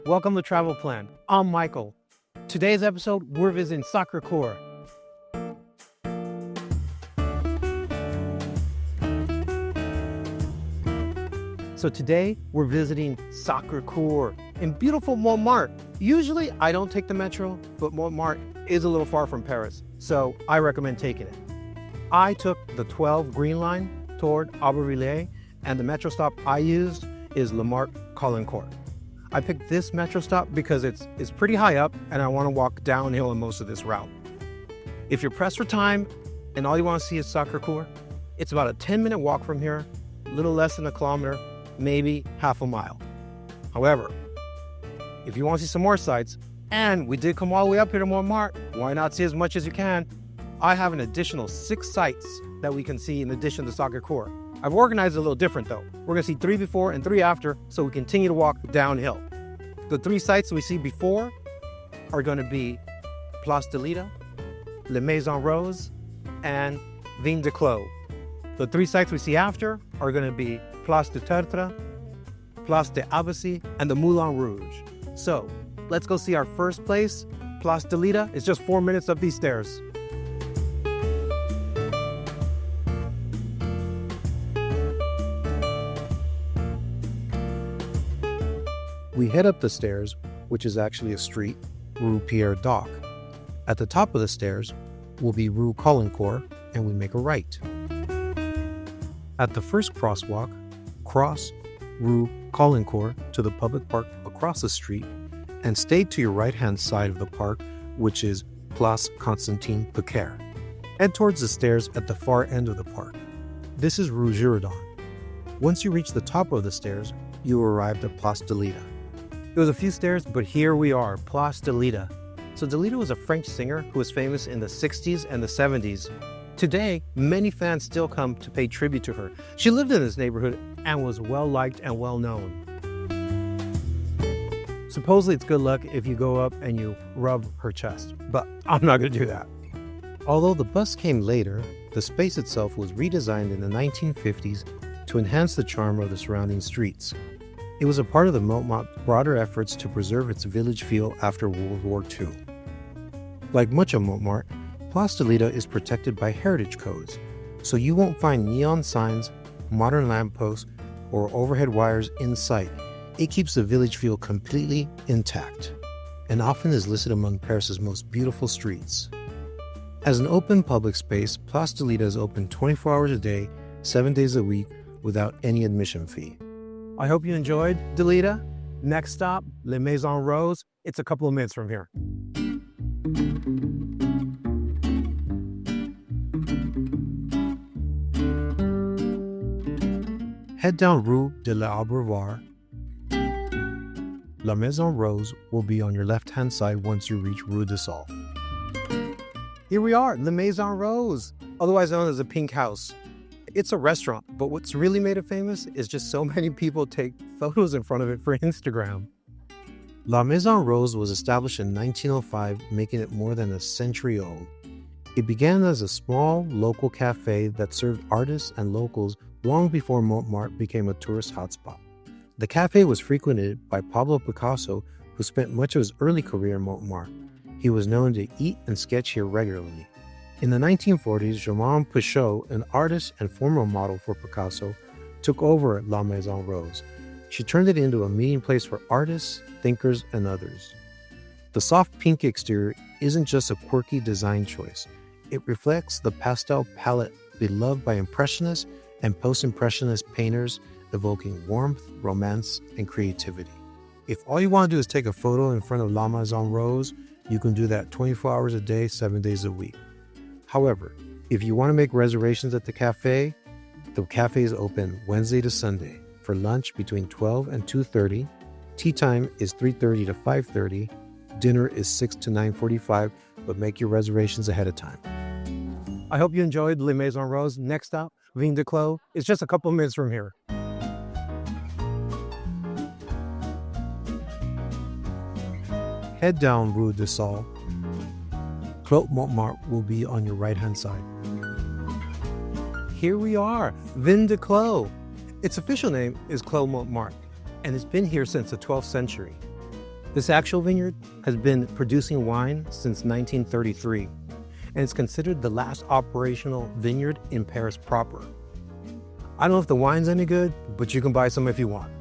Welcome to Travel Plan. I'm Michael. Today's episode, we're visiting Sacré-Cœur. So today, we're visiting Sacré-Cœur in beautiful Montmartre. Usually, I don't take the metro, but Montmartre is a little far from Paris, so I recommend taking it. I took the 12 Green Line toward Aubervilliers, and the metro stop I used is Montmartre-Caulaincourt. I picked this metro stop because it's pretty high up and I want to walk downhill in most of this route. If you're pressed for time and all you want to see is Sacré-Cœur, it's about a 10-minute walk from here, a little less than a kilometer, maybe half a mile. However, if you want to see some more sights, and we did come all the way up here to Montmartre, why not see as much as you can? I have an additional 6 sites that we can see in addition to Sacré-Cœur. I've organized it a little different though. We're gonna see 3 before and 3 after, so we continue to walk downhill. The 3 sites we see before are gonna be Place Dalida, Maison Rose, and Vignes de Clos. The 3 sites we see after are gonna be Place de Tertre, Place de Abbassie, and the Moulin Rouge. So let's go see our first place. Place Dalida is just 4 minutes up these stairs. We head up the stairs, which is actually a street, Rue Pierre Doc. At the top of the stairs will be Rue Caulaincourt, and we make a right. At the first crosswalk, cross Rue Caulaincourt to the public park across the street, and stay to your right-hand side of the park, which is Place Constantin Piquer. Head towards the stairs at the far end of the park. This is Rue Girardon. Once you reach the top of the stairs, you arrive at Place Dalida. It was a few stairs, but here we are, Place Dalida. So Dalida was a French singer who was famous in the 60s and the 70s. Today, many fans still come to pay tribute to her. She lived in this neighborhood and was well-liked and well-known. Supposedly it's good luck if you go up and you rub her chest, but I'm not going to do that. Although the bus came later, the space itself was redesigned in the 1950s to enhance the charm of the surrounding streets. It was a part of the Montmartre's broader efforts to preserve its village feel after World War II. Like much of Montmartre, Place Dalida is protected by heritage codes, so you won't find neon signs, modern lampposts, or overhead wires in sight. It keeps the village feel completely intact, and often is listed among Paris's most beautiful streets. As an open public space, Place Dalida is open 24 hours a day, 7 days a week, without any admission fee. I hope you enjoyed Dalida. Next stop, Maison Rose. It's a couple of minutes from here. Head down Rue de l'Abreuvoir. La Maison Rose will be on your left-hand side once you reach Rue de Sol. Here we are, La Maison Rose, otherwise known as the Pink House. It's a restaurant, but what's really made it famous is just so many people take photos in front of it for Instagram. La Maison Rose was established in 1905, making it more than a century old. It began as a small local cafe that served artists and locals long before Montmartre became a tourist hotspot. The cafe was frequented by Pablo Picasso, who spent much of his early career in Montmartre. He was known to eat and sketch here regularly. In the 1940s, Germaine Pichot, an artist and former model for Picasso, took over La Maison Rose. She turned it into a meeting place for artists, thinkers, and others. The soft pink exterior isn't just a quirky design choice. It reflects the pastel palette beloved by Impressionists and Post-Impressionist painters, evoking warmth, romance, and creativity. If all you want to do is take a photo in front of La Maison Rose, you can do that 24 hours a day, 7 days a week. However, if you want to make reservations at the cafe is open Wednesday to Sunday for lunch between 12 and 2:30. Tea time is 3:30 to 5:30. Dinner is 6 to 9:45, but make your reservations ahead of time. I hope you enjoyed La Maison Rose. Next stop, Vignes de Clos. It's just a couple of minutes from here. Head down Rue de Sol. Clos Montmartre will be on your right-hand side. Here we are, Vignes de Clos. Its official name is Clos Montmartre, and it's been here since the 12th century. This actual vineyard has been producing wine since 1933, and it's considered the last operational vineyard in Paris proper. I don't know if the wine's any good, but you can buy some if you want.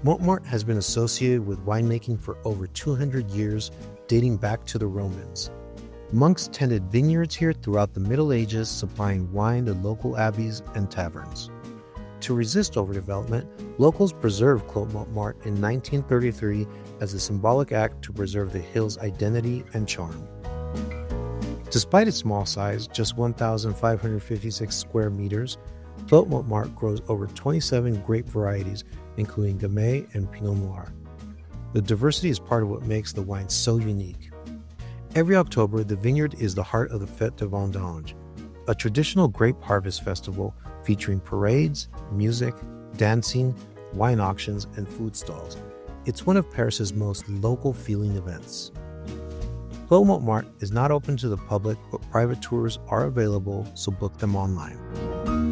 Montmartre has been associated with winemaking for over 200 years, dating back to the Romans. Monks tended vineyards here throughout the Middle Ages, supplying wine to local abbeys and taverns. To resist overdevelopment, locals preserved Clos Montmartre in 1933 as a symbolic act to preserve the hill's identity and charm. Despite its small size, just 1,556 square meters, Clos Montmartre grows over 27 grape varieties, including Gamay and Pinot Noir. The diversity is part of what makes the wine so unique. Every October, the vineyard is the heart of the Fête de Vendange, a traditional grape harvest festival featuring parades, music, dancing, wine auctions, and food stalls. It's one of Paris's most local-feeling events. Clos Montmartre is not open to the public, but private tours are available, so book them online.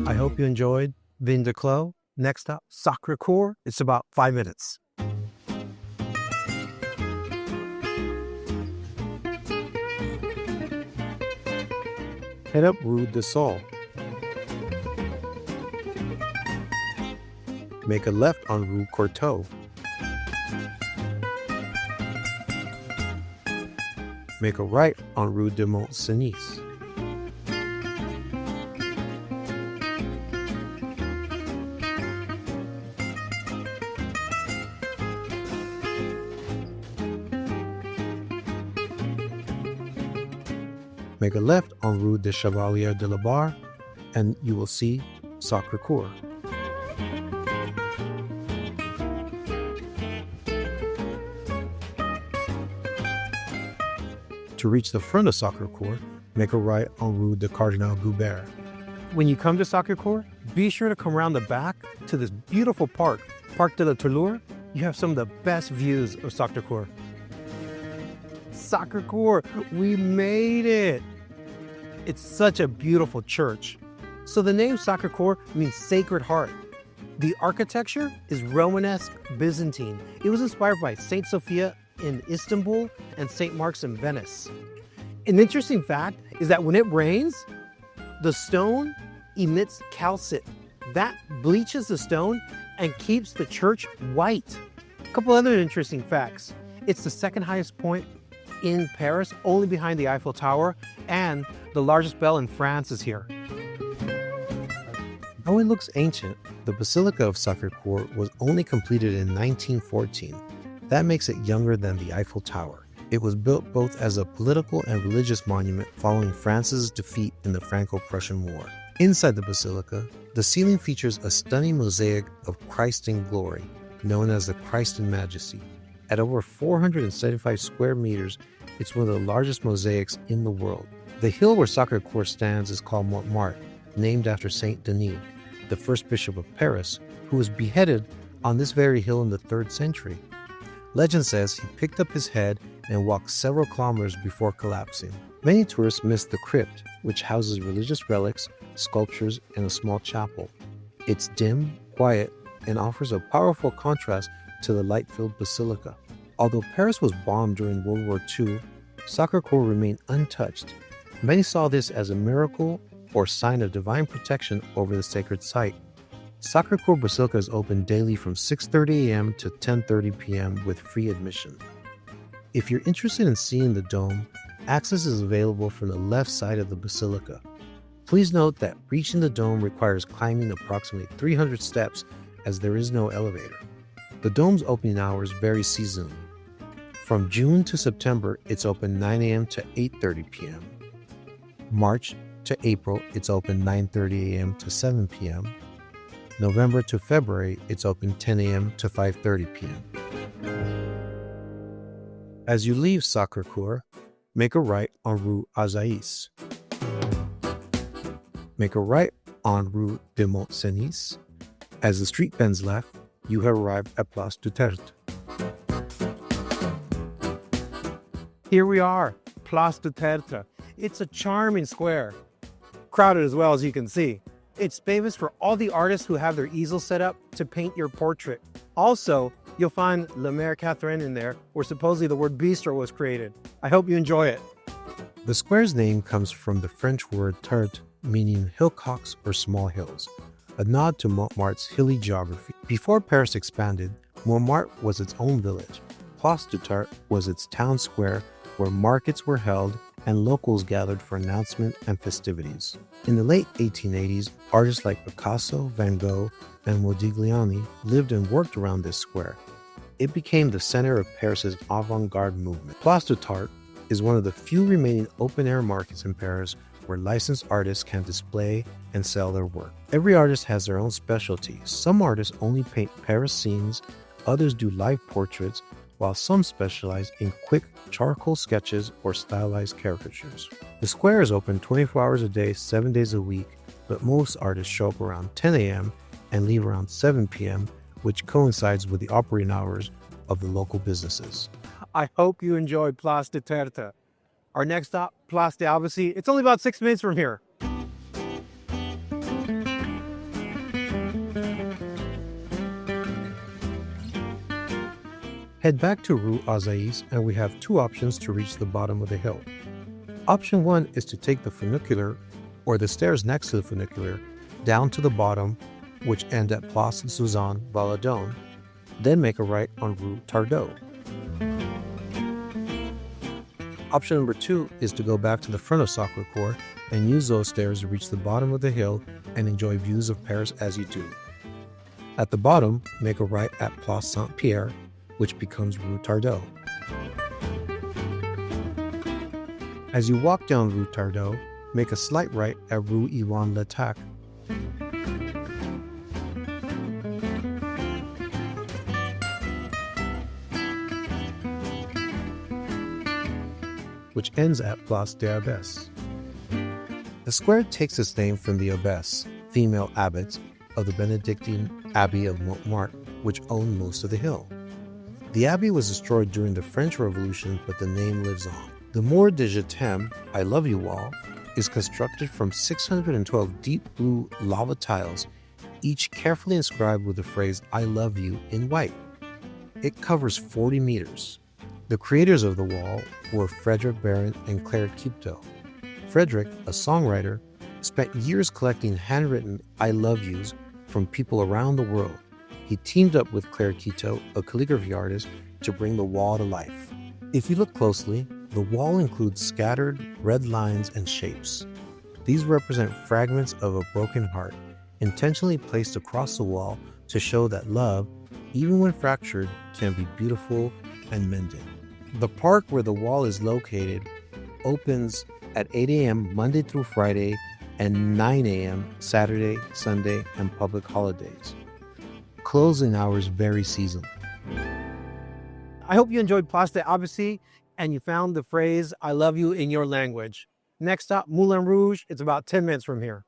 I hope you enjoyed Vin de Clos. Next up, Sacré-Cœur. It's about 5 minutes. Head up Rue du Sol. Make a left on Rue Courteau. Make a right on Rue de Mont-Cenis. Make a left on Rue des Chevaliers de la Barre, and you will see Sacré-Cœur. To reach the front of Sacré-Cœur, make a right on Rue de Cardinal Goubert. When you come to Sacré-Cœur, be sure to come around the back to this beautiful park, Parc de la Tourloure. You have some of the best views of Sacré-Cœur. Sacré-Cœur, we made it! It's such a beautiful church. So the name Sacré-Cœur means Sacred Heart. The architecture is Romanesque Byzantine. It was inspired by St. Sophia in Istanbul and St. Mark's in Venice. An interesting fact is that when it rains, the stone emits calcite. That bleaches the stone and keeps the church white. A couple other interesting facts. It's the second highest point in Paris, only behind the Eiffel Tower, and the largest bell in France is here. Though it looks ancient, the Basilica of Sacré-Cœur was only completed in 1914. That makes it younger than the Eiffel Tower. It was built both as a political and religious monument following France's defeat in the Franco-Prussian War. Inside the basilica, the ceiling features a stunning mosaic of Christ in glory, known as the Christ in Majesty. At over 475 square meters, it's one of the largest mosaics in the world. The hill where Sacré-Cœur stands is called Montmartre, named after Saint Denis, the first bishop of Paris, who was beheaded on this very hill in the 3rd century. Legend says he picked up his head and walked several kilometers before collapsing. Many tourists miss the crypt, which houses religious relics, sculptures, and a small chapel. It's dim, quiet, and offers a powerful contrast to the light-filled basilica. Although Paris was bombed during World War II, Sacré-Cœur remained untouched. Many saw this as a miracle or sign of divine protection over the sacred site. Sacré-Cœur Basilica is open daily from 6:30 a.m. to 10:30 p.m. with free admission. If you're interested in seeing the dome, access is available from the left side of the basilica. Please note that reaching the dome requires climbing approximately 300 steps as there is no elevator. The dome's opening hours vary seasonally. From June to September, it's open 9 a.m. to 8:30 p.m. March to April, it's open 9:30 a.m. to 7 p.m. November to February, it's open 10 a.m. to 5:30 p.m. As you leave Sacré-Cœur, make a right on Rue Azaïs. Make a right on Rue de Mont-Cenis. As the street bends left, you have arrived at Place du Tertre. Here we are, Place du Tertre. It's a charming square. Crowded as well, as you can see. It's famous for all the artists who have their easels set up to paint your portrait. Also, You'll find La Mère Catherine in there, where supposedly the word bistro was created. I hope you enjoy it. The square's name comes from the French word Tertre, meaning hillocks or small hills, a nod to Montmartre's hilly geography. Before Paris expanded, Montmartre was its own village. Place du Tertre was its town square where markets were held and locals gathered for announcement and festivities. In the late 1880s, artists like Picasso, Van Gogh, and Modigliani lived and worked around this square. It became the center of Paris's avant-garde movement. Place du Tertre is one of the few remaining open-air markets in Paris where licensed artists can display and sell their work. Every artist has their own specialty. Some artists only paint Paris scenes, others do live portraits, while some specialize in quick charcoal sketches or stylized caricatures. The square is open 24 hours a day, 7 days a week, but most artists show up around 10 a.m. and leave around 7 p.m., which coincides with the operating hours of the local businesses. I hope you enjoyed Place de Tertre. Our next stop, Place Dalida. It's only about 6 minutes from here. Head back to Rue Azaïs and we have two options to reach the bottom of the hill. Option 1 is to take the funicular, or the stairs next to the funicular, down to the bottom, which end at Place Suzanne Valadon, then make a right on Rue Tardot. Option number 2 is to go back to the front of Sacré-Cœur and use those stairs to reach the bottom of the hill and enjoy views of Paris as you do. At the bottom, make a right at Place Saint-Pierre, which becomes Rue Tardot. As you walk down Rue Tardot, make a slight right at Rue Yvon Letac. Which ends at Place des Abbesses. The square takes its name from the abbess, female abbot, of the Benedictine Abbey of Montmartre, which owned most of the hill. The abbey was destroyed during the French Revolution, but the name lives on. The Mur de Je t'aime, I love you wall, is constructed from 612 deep blue lava tiles, each carefully inscribed with the phrase I love you in white. It covers 40 meters. The creators of the wall were Frederick Baron and Claire Quito. Frederick, a songwriter, spent years collecting handwritten I love yous from people around the world. He teamed up with Claire Quito, a calligraphy artist, to bring the wall to life. If you look closely, the wall includes scattered red lines and shapes. These represent fragments of a broken heart, intentionally placed across the wall to show that love, even when fractured, can be beautiful and mended. The park where the wall is located opens at 8 a.m. Monday through Friday and 9 a.m. Saturday, Sunday, and public holidays. Closing hours vary seasonally. I hope you enjoyed Place des Abbesses and you found the phrase I love you in your language. Next stop, Moulin Rouge. It's about 10 minutes from here.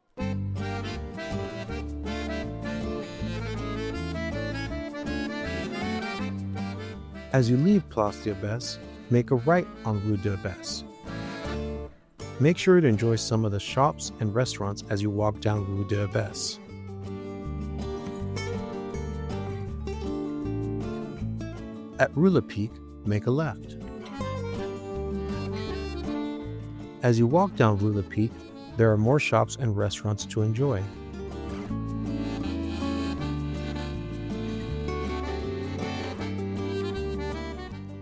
As you leave Place des Abbesses, make a right on Rue des Abbesses. Make sure to enjoy some of the shops and restaurants as you walk down Rue des Abbesses. At Rue Le Pic, make a left. As you walk down Rue Le Pic, there are more shops and restaurants to enjoy.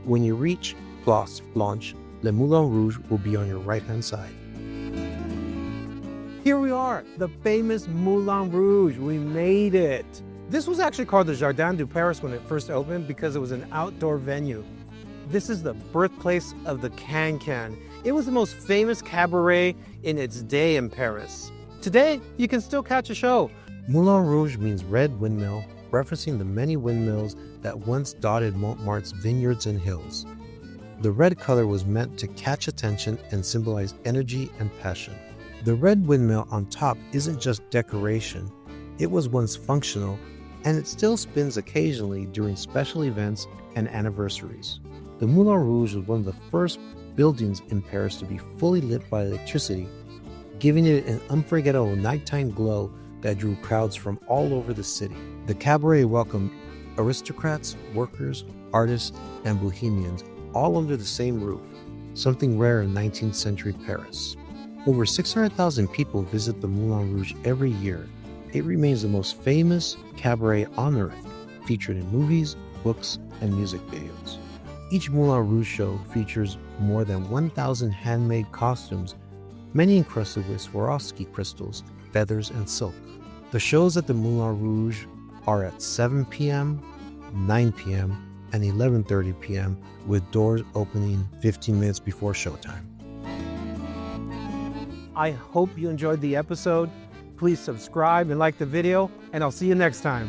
When you reach Place Blanche, Le Moulin Rouge will be on your right-hand side. Here we are, the famous Moulin Rouge. We made it. This was actually called the Jardin du Paris when it first opened because it was an outdoor venue. This is the birthplace of the can-can. It was the most famous cabaret in its day in Paris. Today, you can still catch a show. Moulin Rouge means red windmill, referencing the many windmills that once dotted Montmartre's vineyards and hills. The red color was meant to catch attention and symbolize energy and passion. The red windmill on top isn't just decoration. It was once functional, and it still spins occasionally during special events and anniversaries. The Moulin Rouge was one of the first buildings in Paris to be fully lit by electricity, giving it an unforgettable nighttime glow that drew crowds from all over the city. The cabaret welcomed Aristocrats, workers, artists, and bohemians all under the same roof, something rare in 19th century Paris. Over 600,000 people visit the Moulin Rouge every year. It remains the most famous cabaret on earth, featured in movies, books, and music videos. Each Moulin Rouge show features more than 1,000 handmade costumes, many encrusted with Swarovski crystals, feathers, and silk. The shows at the Moulin Rouge are at 7 p.m., 9 p.m., and 11:30 p.m., with doors opening 15 minutes before showtime. I hope you enjoyed the episode. Please subscribe and like the video, and I'll see you next time.